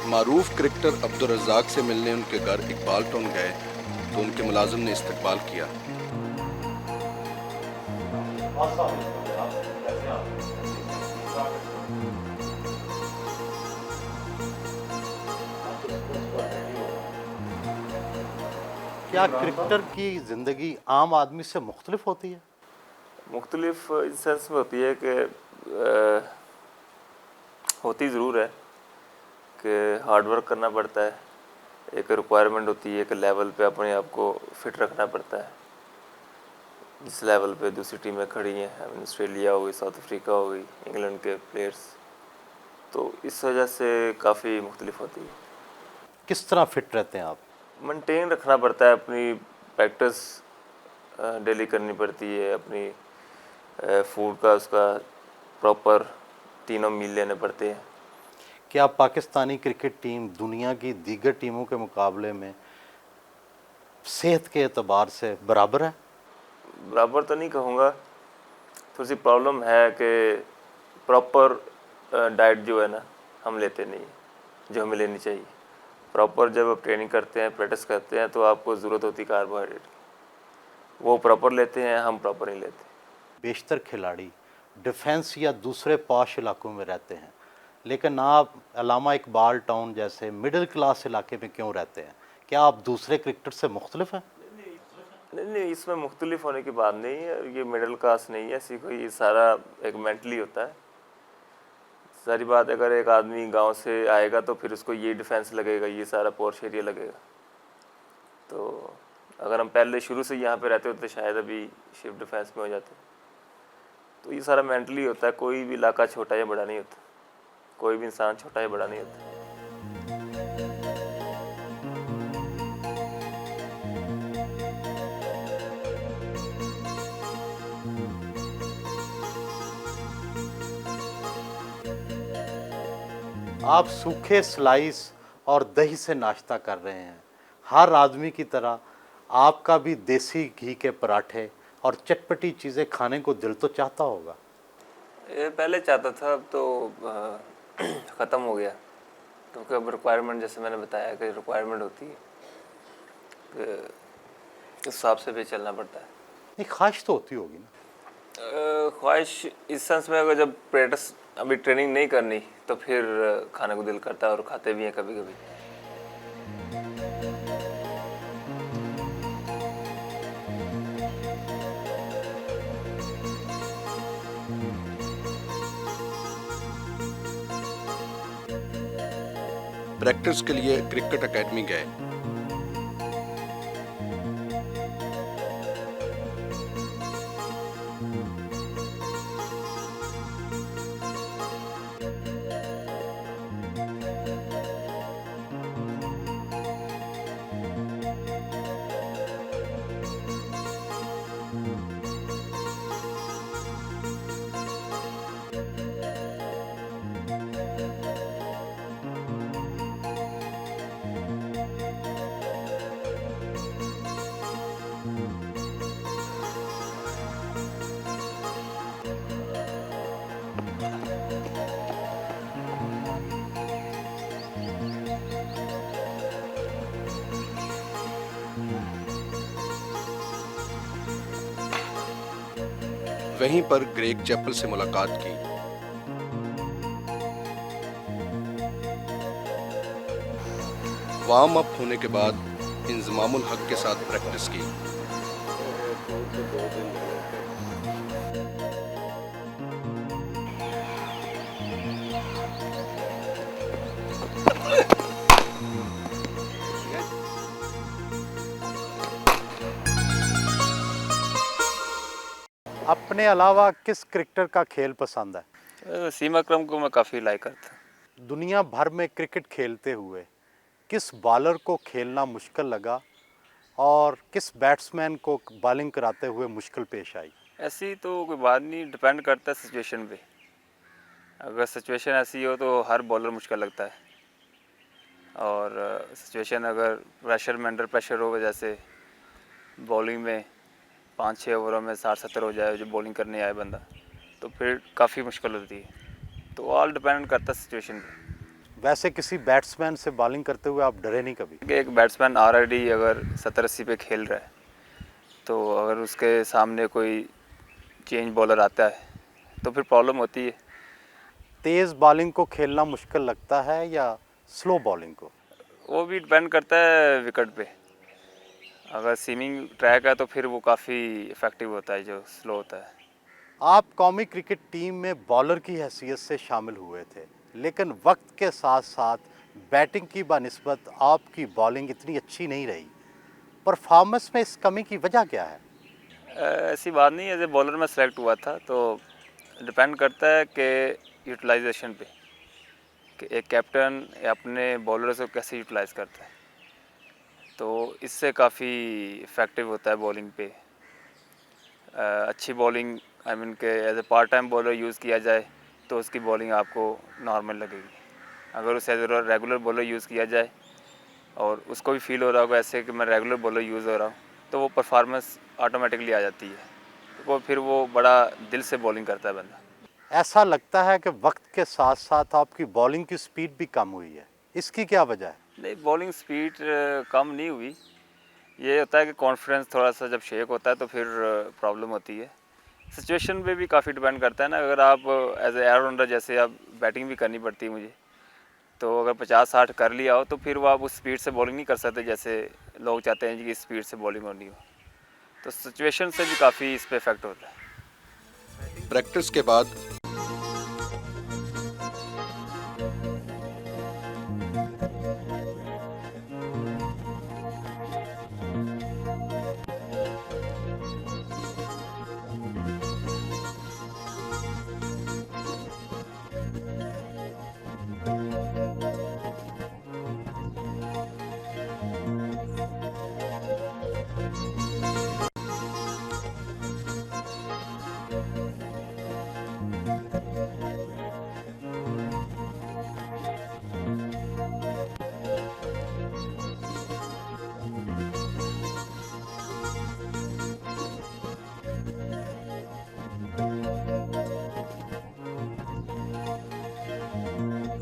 मारूफ cricketer Abdul Razzaq से मिलने उनके घर इकबाल टाउन गए तो उनके मुलाजिम ने इस्तकबाल किया। क्या क्रिकेटर की ज़िंदगी आम आदमी से मुख्तलिफ होती है? मुख्तलिफ इस सेंस में होती है कि होती ज़रूर है कि हार्ड वर्क करना पड़ता है, एक रिक्वायरमेंट होती है, एक लेवल पे अपने आप को फिट रखना पड़ता है। जिस लेवल पे दूसरी टीमें खड़ी हैं, ऑस्ट्रेलिया हो गई, साउथ अफ्रीका हो गई, इंग्लैंड के प्लेयर्स, तो इस वजह से काफ़ी मुख्तलिफ होती है। किस तरह फिट रहते हैं आप? मेंटेन रखना पड़ता है, अपनी प्रैक्टिस डेली करनी पड़ती है, अपनी फूड का उसका प्रॉपर 3 मील लेने पड़ते हैं। क्या पाकिस्तानी क्रिकेट टीम दुनिया की दीगर टीमों के मुकाबले में सेहत के एतबार से बराबर है? बराबर तो नहीं कहूँगा, थोड़ी सी प्रॉब्लम है कि प्रॉपर डाइट जो है ना हम लेते नहीं हैं जो हमें लेनी चाहिए। प्रॉपर जब आप ट्रेनिंग करते हैं, प्रैक्टिस करते हैं, तो आपको ज़रूरत होती है कार्बोहाइड्रेट की, वो प्रॉपर लेते हैं, हम प्रॉपर नहीं लेते। बेशतर खिलाड़ी डिफेंस या दूसरे पॉश इलाकों में रहते हैं, लेकिन आप अलामा इकबाल टाउन जैसे मिडिल क्लास इलाके में क्यों रहते हैं? क्या आप दूसरे क्रिकेटर से मुख्तलिफ हैं? नहीं, इसमें मुख्तलिफ होने की बात नहीं है, ये मिडिल क्लास नहीं है ऐसी कोई, ये सारा एक मेंटली होता है सारी बात। अगर एक आदमी गांव से आएगा तो फिर उसको ये डिफेंस लगेगा, ये सारा पॉश एरिया लगेगा। तो अगर हम पहले शुरू से यहाँ पे रहते होते शायद अभी शिफ्ट डिफेंस में हो जाते। तो ये सारा मेंटली होता है, कोई भी इलाका छोटा या बड़ा नहीं होता, कोई भी इंसान छोटा या बड़ा नहीं होता। आप सूखे स्लाइस और दही से नाश्ता कर रहे हैं। हर आदमी की तरह आपका भी देसी घी के पराठे और चटपटी चीज़ें खाने को दिल तो चाहता होगा। ये पहले चाहता था, अब तो ख़त्म हो गया, क्योंकि अब रिक्वायरमेंट, जैसे मैंने बताया कि रिक्वायरमेंट होती है, उस हिसाब से भी चलना पड़ता है। नहीं, ख्वाहिश तो होती होगी ना? ख्वाहिश इस सेंस में, अगर जब प्रैक्टिस अभी ट्रेनिंग नहीं करनी तो फिर खाने को दिल करता है और खाते भी हैं कभी कभी। प्रैक्टिस के लिए क्रिकेट एकेडमी गए। वहीं पर ग्रेग चैपल से मुलाकात की। वार्म अप होने के बाद इंजमामुल हक के साथ प्रैक्टिस की। अपने अलावा किस क्रिकेटर का खेल पसंद है? वसीम अकरम को मैं काफ़ी लाइक करता हूँ। दुनिया भर में क्रिकेट खेलते हुए किस बॉलर को खेलना मुश्किल लगा और किस बैट्समैन को बॉलिंग कराते हुए मुश्किल पेश आई? ऐसी तो कोई बात नहीं, डिपेंड करता है सिचुएशन पे। अगर सिचुएशन ऐसी हो तो हर बॉलर मुश्किल लगता है, और सिचुएशन अगर प्रेशर में, अंडर प्रेशर हो, जैसे बॉलिंग में 5-6 ओवरों में 60-70 हो जाए जो बॉलिंग करने आए बंदा, तो फिर काफ़ी मुश्किल होती है। तो ऑल डिपेंड करता है सिचुएशन पे। वैसे किसी बैट्समैन से बॉलिंग करते हुए आप डरे नहीं कभी? कि एक बैट्समैन ऑलरेडी अगर 70-80 पे खेल रहा है, तो अगर उसके सामने कोई चेंज बॉलर आता है तो फिर प्रॉब्लम होती है। तेज़ बॉलिंग को खेलना मुश्किल लगता है या स्लो बॉलिंग को? वो भी डिपेंड करता है विकेट पे। अगर सीमिंग ट्रैक है तो फिर वो काफ़ी इफ़ेक्टिव होता है जो स्लो होता है। आप कौमी क्रिकेट टीम में बॉलर की हैसियत से शामिल हुए थे, लेकिन वक्त के साथ साथ बैटिंग की बनिस्बत आपकी बॉलिंग इतनी अच्छी नहीं रही। परफॉर्मेंस में इस कमी की वजह क्या है? ऐसी बात नहीं है, एज ए बॉलर में सेलेक्ट हुआ था, तो डिपेंड करता है कि यूटिलाइजेशन पे, कि एक कैप्टन अपने बॉलर को कैसे यूटिलाइज़ करता है, तो इससे काफ़ी इफ़ेक्टिव होता है बॉलिंग पे। अच्छी बॉलिंग, आई मीन के as a part time bowler use किया जाए तो उसकी बॉलिंग आपको नॉर्मल लगेगी। अगर उसे as a regular bowler use किया जाए और उसको भी फील हो रहा होगा ऐसे कि मैं रेगुलर बॉलर यूज़ हो रहा हूँ, तो वो परफॉर्मेंस ऑटोमेटिकली आ जाती है। वो फिर वो बड़ा दिल से बॉलिंग करता है बंदा। ऐसा लगता है कि वक्त के साथ साथ आपकी बॉलिंग की स्पीड भी कम हुई है, इसकी क्या वजह है? नहीं, बॉलिंग स्पीड कम नहीं हुई। ये होता है कि कॉन्फिडेंस थोड़ा सा जब शेक होता है तो फिर प्रॉब्लम होती है। सिचुएशन पे भी काफ़ी डिपेंड करता है ना। अगर आप एज ए ऑलराउंडर, जैसे अब बैटिंग भी करनी पड़ती है मुझे, तो अगर 50-60 कर लिया हो तो फिर वो आप उस स्पीड से बॉलिंग नहीं कर सकते जैसे लोग चाहते हैं जी कि स्पीड से बॉलिंग होनी हो। तो सिचुएशन से भी काफ़ी इस पर इफेक्ट होता है। प्रैक्टिस के बाद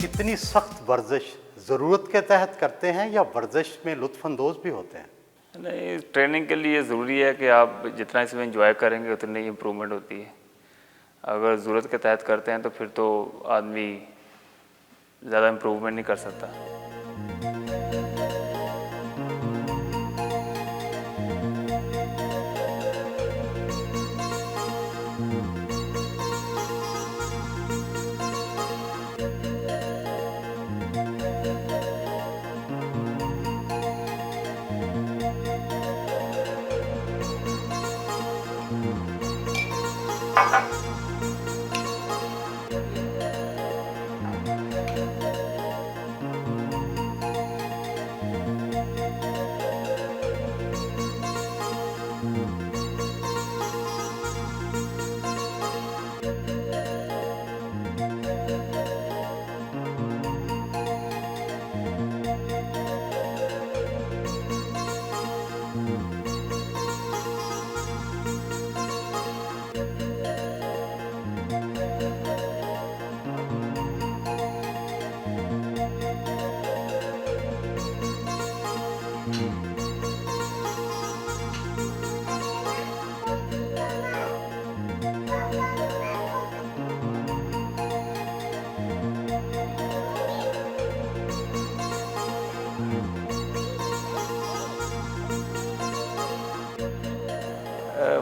इतनी सख्त वर्जिश ज़रूरत के तहत करते हैं या वर्जिश में लुत्फ़अंदोज़ भी होते हैं? नहीं, ट्रेनिंग के लिए ज़रूरी है कि आप जितना इसमें इंजॉय करेंगे उतनी ही इम्प्रूवमेंट होती है। अगर ज़रूरत के तहत करते हैं तो फिर तो आदमी ज़्यादा इम्प्रूवमेंट नहीं कर सकता।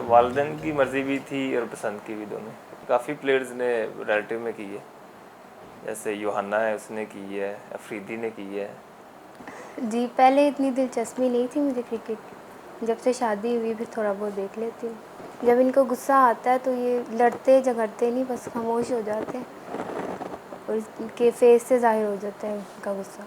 वालिदैन की मर्ज़ी भी थी और पसंद की भी, दोनों। काफ़ी प्लेयर्स ने रिलेटिव में की है, जैसे यूहाना है उसने की है, अफरीदी ने की है। जी, पहले इतनी दिलचस्पी नहीं थी मुझे क्रिकेट। जब से शादी हुई फिर थोड़ा बहुत देख लेती हूँ। जब इनको गुस्सा आता है तो ये लड़ते झगड़ते नहीं, बस खामोश हो जाते हैं और इनके फेस से ज़ाहिर हो जाता है इनका गुस्सा।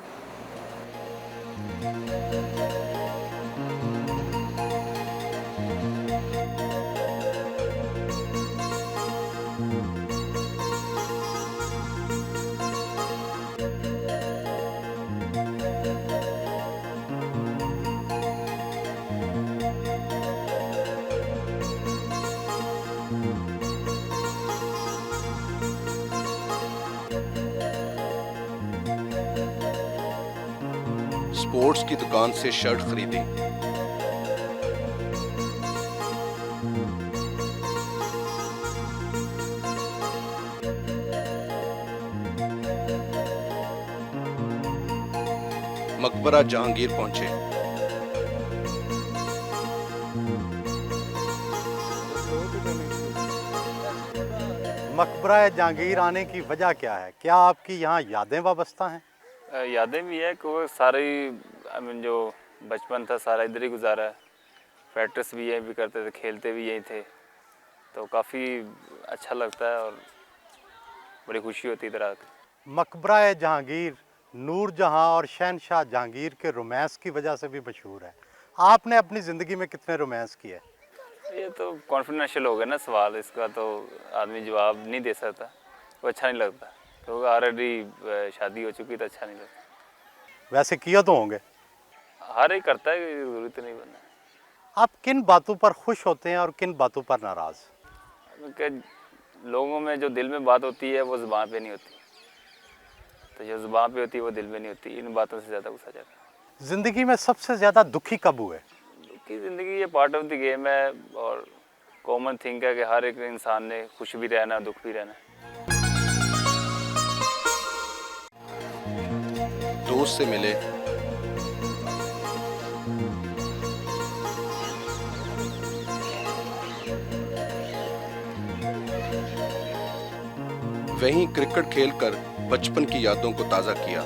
स्पोर्ट्स की दुकान से शर्ट खरीदी। मकबरा जहांगीर पहुंचे। मकबरा जहांगीर आने की वजह क्या है? क्या आपकी यहाँ यादें वाबस्ता हैं? यादें भी है कि वो सारी आई मीन जो बचपन था सारा इधर ही गुजारा है। प्रैक्टिस भी यहीं भी करते थे, खेलते भी यहीं थे, तो काफ़ी अच्छा लगता है और बड़ी खुशी होती है इधर आकर। मकबरा जहांगीर नूर जहां और शहनशाह जहांगीर के रोमांस की वजह से भी मशहूर है। आपने अपनी ज़िंदगी में कितने रोमांस किए? ये तो कॉन्फिडेंशियल हो गया ना सवाल, इसका तो आदमी जवाब नहीं दे सकता, वो अच्छा नहीं लगता क्योंकि ऑलरेडी शादी हो चुकी तो अच्छा नहीं लगता। वैसे किए तो होंगे। हर एक करता है, ज़रूरी तो नहीं बनना। आप किन बातों पर खुश होते हैं और किन बातों पर नाराज़? क्योंकि लोगों में जो दिल में बात होती है वो ज़ुबान पे नहीं होती, तो जो ज़ुबान पे होती है वो दिल में नहीं होती। इन बातों से ज़्यादा गुस्सा चढ़ता है। ज़िंदगी में सबसे ज़्यादा दुखी कब हुए? कि ज़िंदगी ये पार्ट ऑफ द गेम है और कॉमन थिंग है कि हर एक इंसान ने खुश भी रहना, दुख भी रहना। दोस्त से मिले। वहीं क्रिकेट खेलकर बचपन की यादों को ताज़ा किया।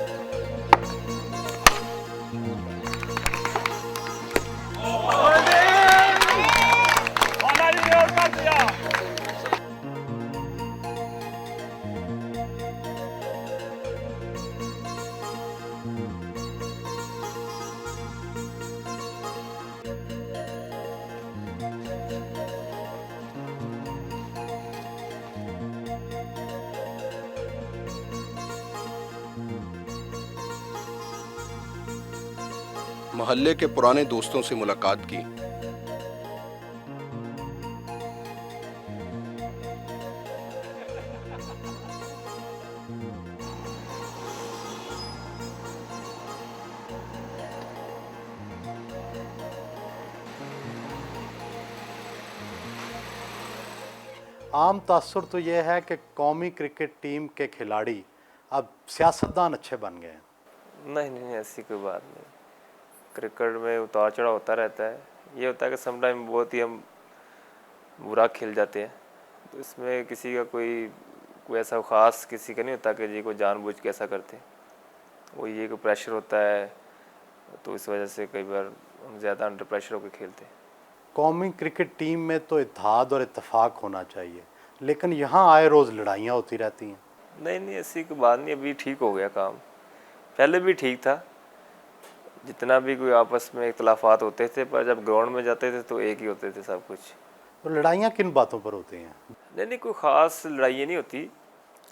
मोहल्ले के पुराने दोस्तों से मुलाकात की। आम तासुर तो ये है कि कौमी क्रिकेट टीम के खिलाड़ी अब सियासतदान अच्छे बन गए हैं। नहीं नहीं, ऐसी कोई बात नहीं। क्रिकेट में उतार चढ़ाव होता रहता है। ये होता है कि समटाइम बहुत ही हम बुरा खेल जाते हैं, तो इसमें किसी का कोई ऐसा ख़ास किसी का नहीं होता कि जी को जानबूझ के ऐसा करते हैं। वो ये कि प्रेशर होता है, तो इस वजह से कई बार हम ज़्यादा अंडर प्रेशर होकर खेलते हैं। कौमी क्रिकेट टीम में तो इत्तेहाद और इत्तेफाक होना चाहिए, लेकिन यहाँ आए रोज़ लड़ाइयाँ होती रहती हैं। नहीं नहीं, ऐसी कोई बात नहीं। अभी ठीक हो गया काम, पहले भी ठीक था। जितना भी कोई आपस में इख्तलाफात होते थे, पर जब ग्राउंड में जाते थे तो एक ही होते थे सब कुछ। तो लड़ाइयाँ किन बातों पर होती हैं? नहीं नहीं, कोई ख़ास लड़ाई नहीं होती।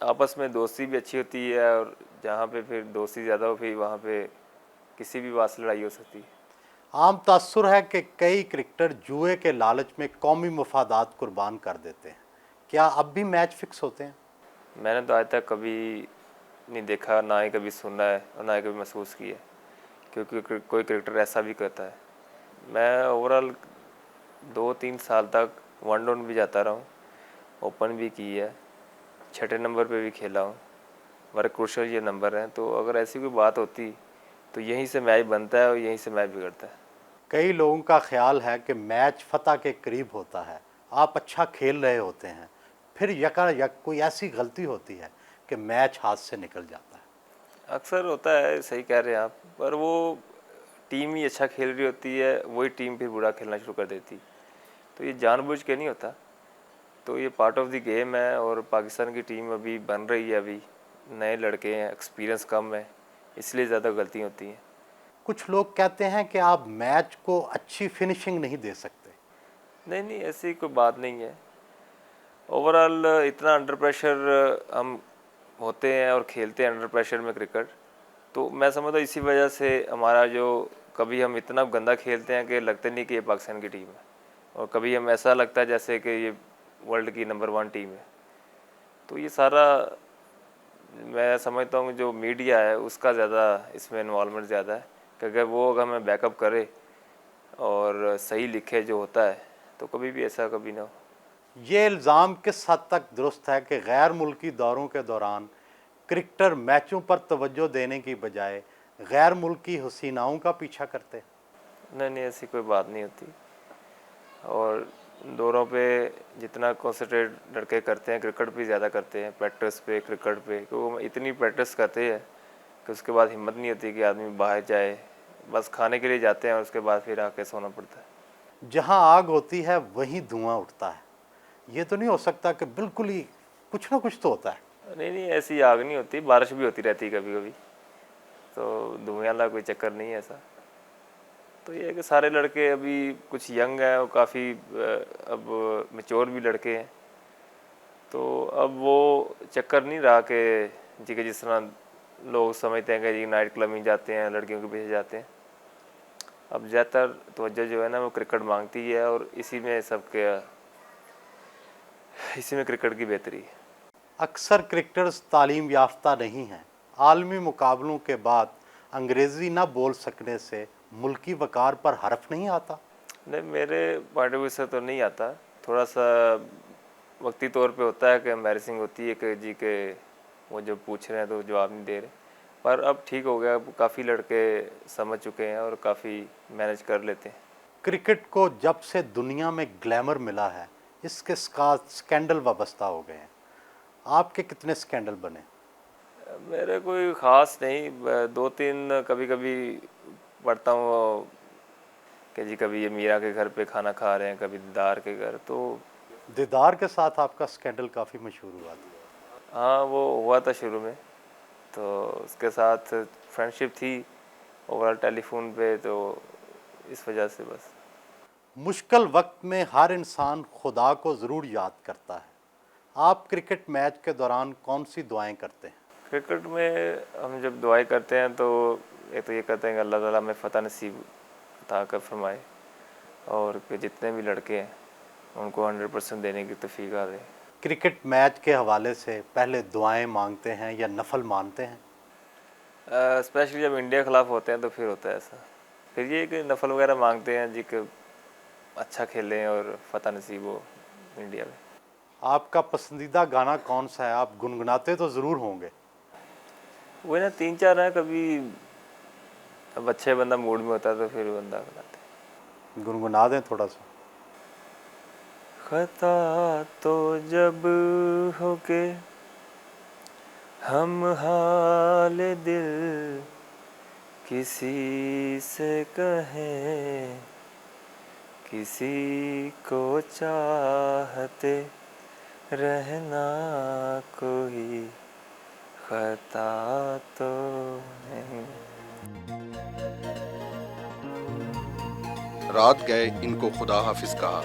आपस में दोस्ती भी अच्छी होती है, और जहाँ पे फिर दोस्ती ज़्यादा हो फिर वहाँ पे किसी भी बात से लड़ाई हो सकती है। आम तासुर है कि कई क्रिकेटर जुए के लालच में कौमी मफादात कुर्बान कर देते हैं। क्या अब भी मैच फिक्स होते हैं? मैंने तो आज तक कभी नहीं देखा, ना ही कभी सुना है और ना ही कभी महसूस किया है, क्योंकि कोई क्रिकेटर ऐसा भी करता है। मैं ओवरऑल 2-3 साल तक वन डाउन भी जाता रहा हूँ, ओपन भी की है, 6ठे नंबर पे भी खेला हूँ। हमारे क्रूशल ये नंबर हैं, तो अगर ऐसी कोई बात होती तो यहीं से मैच बनता है और यहीं से मैच बिगड़ता है। कई लोगों का ख्याल है कि मैच फतह के करीब होता है, आप अच्छा खेल रहे होते हैं, फिर यकायक कोई ऐसी गलती होती है कि मैच हाथ से निकल जाता है। अक्सर होता है, सही कह रहे हैं आप, पर वो टीम ही अच्छा खेल रही होती है, वही टीम फिर बुरा खेलना शुरू कर देती। तो ये जानबूझ के नहीं होता, तो ये पार्ट ऑफ द गेम है। और पाकिस्तान की टीम अभी बन रही है, अभी नए लड़के हैं, एक्सपीरियंस कम है, इसलिए ज़्यादा गलतियाँ होती हैं। कुछ लोग कहते हैं कि आप मैच को अच्छी फिनिशिंग नहीं दे सकते। नहीं नहीं, ऐसी कोई बात नहीं है। ओवरऑल इतना अंडर प्रेशर हम होते हैं और खेलते हैं अंडर प्रेशर में क्रिकेट, तो मैं समझता हूँ इसी वजह से हमारा जो कभी हम इतना गंदा खेलते हैं कि लगते नहीं कि ये पाकिस्तान की टीम है, और कभी हम ऐसा लगता है जैसे कि ये वर्ल्ड की नंबर 1 टीम है। तो ये सारा मैं समझता हूँ जो मीडिया है उसका ज़्यादा इसमें इन्वॉल्वमेंट ज़्यादा है, कि अगर वो अगर हमें बैकअप करे और सही लिखे जो होता है तो कभी भी ऐसा कभी ना हो। ये इल्ज़ाम किस हद तक दुरुस्त है कि गैर मुल्की दौरों के दौरान क्रिकेटर मैचों पर तवज्जो देने की बजाय गैर मुल्की हसीनाओं का पीछा करते? नहीं नहीं, ऐसी कोई बात नहीं होती। और दौरों पे जितना कंसंट्रेट लड़के करते हैं क्रिकेट पे ज़्यादा करते हैं, प्रैक्टिस पे क्रिकेट पे, क्योंकि वो इतनी प्रैक्टिस करते हैं कि उसके बाद हिम्मत नहीं होती कि आदमी बाहर जाए, बस खाने के लिए जाते हैं और उसके बाद फिर आके सोना पड़ता है। जहां आग होती है वहीं धुआं उठता है। ये तो नहीं हो सकता कि बिल्कुल ही कुछ ना कुछ तो होता है। नहीं नहीं, ऐसी आग नहीं होती, बारिश भी होती रहती है कभी कभी, तो धुएं वाला कोई चक्कर नहीं है ऐसा। तो ये है कि सारे लड़के अभी कुछ यंग हैं और काफ़ी अब मैच्योर भी लड़के हैं, तो अब वो चक्कर नहीं रहा कि जी के जिस तरह लोग समझते हैं कि जी नाइट क्लब में जाते हैं लड़कियों के पीछे जाते हैं। अब ज़्यादातर तवज्जो जो है ना वो क्रिकेट मांगती है, और इसी में क्रिकेट की बेहतरी है। अक्सर क्रिकेटर्स तालीम याफ्ता नहीं हैं। आलमी मुकाबलों के बाद अंग्रेज़ी ना बोल सकने से मुल्की वकार पर हर्फ नहीं आता? नहीं, मेरे पॉइंट ऑफ व्यू से तो नहीं आता। थोड़ा सा वक्ती तौर पे होता है कि एम्बैरेसिंग होती है कि जी के वो जो पूछ रहे हैं तो जवाब नहीं दे रहे, पर अब ठीक हो गया, काफ़ी लड़के समझ चुके हैं और काफ़ी मैनेज कर लेते हैं। क्रिकेट को जब से दुनिया में ग्लैमर मिला है इसके स्कैंडल वाबस्ता हो गए हैं। आपके कितने स्कैंडल बने? मेरे कोई ख़ास नहीं, 2-3 कभी कभी पढ़ता हूँ कि जी कभी ये मीरा के घर पे खाना खा रहे हैं, कभी दीदार के घर, तो दीदार के साथ आपका स्कैंडल काफ़ी मशहूर हुआ था। हाँ वो हुआ था शुरू में, तो उसके साथ फ्रेंडशिप थी ओवरऑल टेलीफोन पे, तो इस वजह से बस। मुश्किल वक्त में हर इंसान खुदा को ज़रूर याद करता है। आप क्रिकेट मैच के दौरान कौन सी दुआएं करते हैं? क्रिकेट में हम जब दुआएं करते हैं तो एक तो ये कहते हैं कि अल्लाह ताला में फ़तह नसीब अता कर फरमाए, और कि जितने भी लड़के हैं उनको 100% देने की तौफीक आ दे। क्रिकेट मैच के हवाले से पहले दुआएं मांगते हैं या नफल मानते हैं? स्पेशली जब इंडिया के ख़िलाफ़ होते हैं तो फिर होता है ऐसा, फिर ये कि नफल वगैरह मांगते हैं जी कि अच्छा खेलें और फ़तह नसीब हो इंडिया में। आपका पसंदीदा गाना कौन सा है? आप गुनगुनाते तो ज़रूर होंगे। वही ना 3-4 हैं, कभी अब अच्छे बंदा मूड में होता है तो फिर बंदा बनाते हैं। गुनगुना दें थोड़ा सा। खता तो जब हो के हम हाल दिल किसी से कहें, किसी को चाहते रहना कोई खता तो नहीं। रात गए इनको खुदा हाफिज कहा,